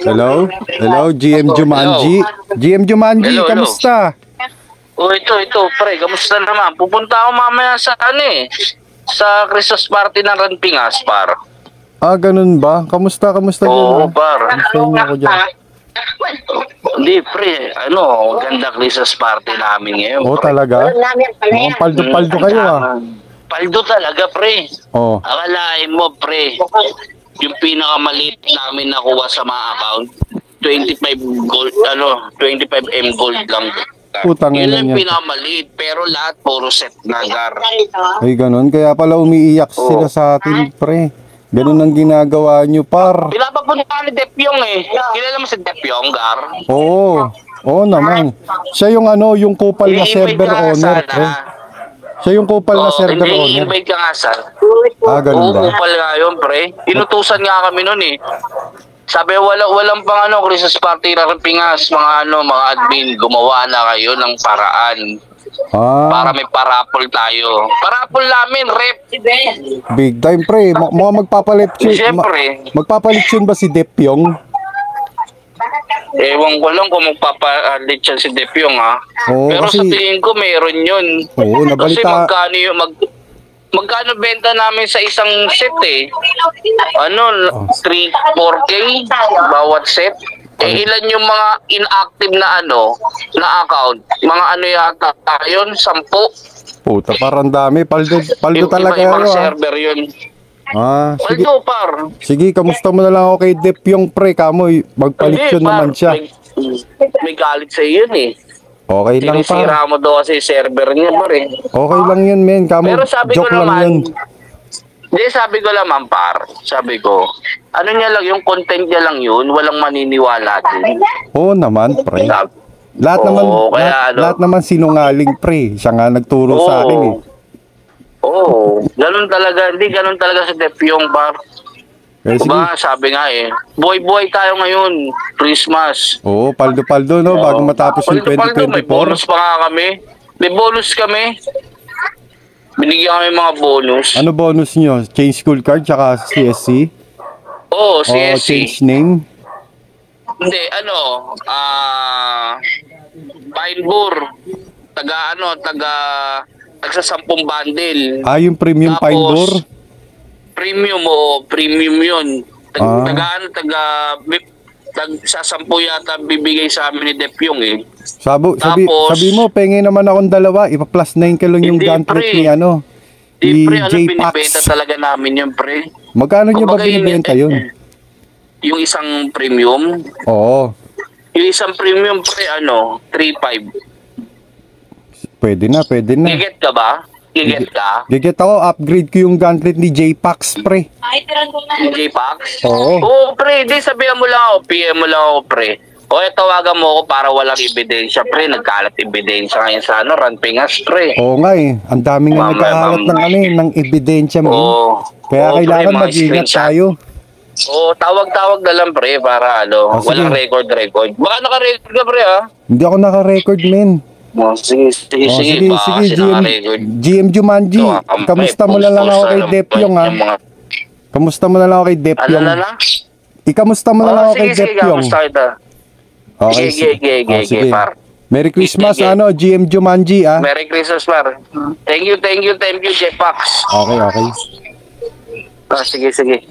Hello? Hello, GM Jumanji? GM Jumanji, Hello, hello. kamusta? Oh, ito, pre. Kamusta naman? Pupunta ako mamaya sa sa Christmas party ng Ranpingas, par. Ah, ganun ba? Kamusta Oo, yun? par. Kamusta yun ako dyan? Hindi, pre. Ganda Christmas party namin ngayon, Oh, pre. talaga? Mukhang paldo-paldo kayo Paldo talaga, pre. Oh. Akalain mo, pre. Yung pinakamaliit namin nakuha sa mga account, 25 gold, 25M gold lang. Putang Yun ina lang niya. pinakamaliit, pero lahat puro set na, gar. Ay, ganun. Kaya pala umiiyak Oo. sila sa atin, pre. Ganun ang ginagawa nyo, par. Pinapapunta ni Depyong eh. Kilala mo si Depyong, gar? Oo. Oo naman. Siya yung yung kupal na I-invite server ka nga owner, sana. pre. Siya yung kupal na server Hindi, owner. i-invite ka nga sana. Ah, ganun Oo, ba? kupal nga yun, pre. Inutusan nga kami nun eh. Sabi, walang pang Christmas party na Pingas, mga admin, gumawa na kayo ng paraan. Para Ah, may parapol tayo. Parapol namin, rep. big time, pre. Mukhang magpapalit yun. Siyempre. Magpapalit yun ba si Depyong? Ewan ko lang kung magpapalit siya si Depyong, ha. Oo, Pero kasi- sa tingin ko, meron yun. Oo, Kasi nabalita. magkano benta namin sa isang set eh? 3, 4K bawat set. Ilan yung mga inactive na na account? Mga yata yun? 10? Puta, parang dami. Paldo Yung talaga iba-ibang yun, server yun. Sige. Paldo, par. Sige, kamusta mo na lang ako kay Depyong, pre. Kamoy, magpalit Hindi, yun par. naman siya. May galit sa yun eh. Okay lang, par. Sinisira mo daw kasi server niya, par eh. Okay lang yun, men. Kamoy, Pero sabi ko joke lang yun. naman, sabi ko naman, par, sabi ko, niya lang, yung content niya lang yun, walang maniniwala din. Oo naman, pre. Lahat Oo, naman, kaya lahat naman sinungaling, pre. Siya nga nagturo sa akin eh. Oo, ganun talaga, hindi ganun talaga sa Depyong, par. Eh, sige. Diba, sabi nga eh, buhay-buhay tayo ngayon, Christmas. Oo, paldo-paldo, no? Bago matapos yung Paldo-paldo, may bonus 2024. pa nga kami. May bonus kami. Binigyan kami mga bonus. Ano bonus nyo? Change school card, tsaka CSC? Oo, O CSC. change name? Hindi, Pinebur. Tagsa 10 bundle. Ah, yung premium Tapos, pine bore? Premium yun. Ah. Sa 10 yata bibigay sa amin ni Depyong eh. Sabi mo, pengen naman akong dalawa. Ipa-plus 9 ka lang yung Hindi, gauntlet pre. ni Di, ni pre, J-Pax. binibenta talaga namin yun, pre. Magkano nyo ba Kumbaga, binibenta yun? Yung isang premium. Oo. Yung isang premium, pre, 3.5. Pwede na. Giget ka ba? Giget ka? Giget ako, upgrade ko yung gauntlet ni J-Pax, pre. J-Pax? Oo. Oo, pre. Di, sabihan mo lang ako. PM mo lang ako, pre. O, tawagan mo ako para walang ebidensya, pre. Nagkalat ebidensya ngayon sa Ranpingas, pre. Oo nga eh. Ang daming nga nagkakalat ng ebidensya mo. Oo. Kaya Oo, kailangan pre, mga mag-ingat screenshot. tayo. Oo, tawag-tawag na lang, pre, para sige. walang record. Baka naka-record ka, pre, ha? Hindi ako naka-record, men. Sige, baka kasi naka-record. GM Jumanji, kamusta mo na lang ako kay Depyong, ha? Kamusta mo na lang ako kay Depyong? Ikamusta mo na lang ako kay Depyong? Kamusta kita? Okay, Sige, par. Merry Christmas, Sige. GM Jumanji, ah. Merry Christmas, par. Thank you, J-Pax. Okay. Sige.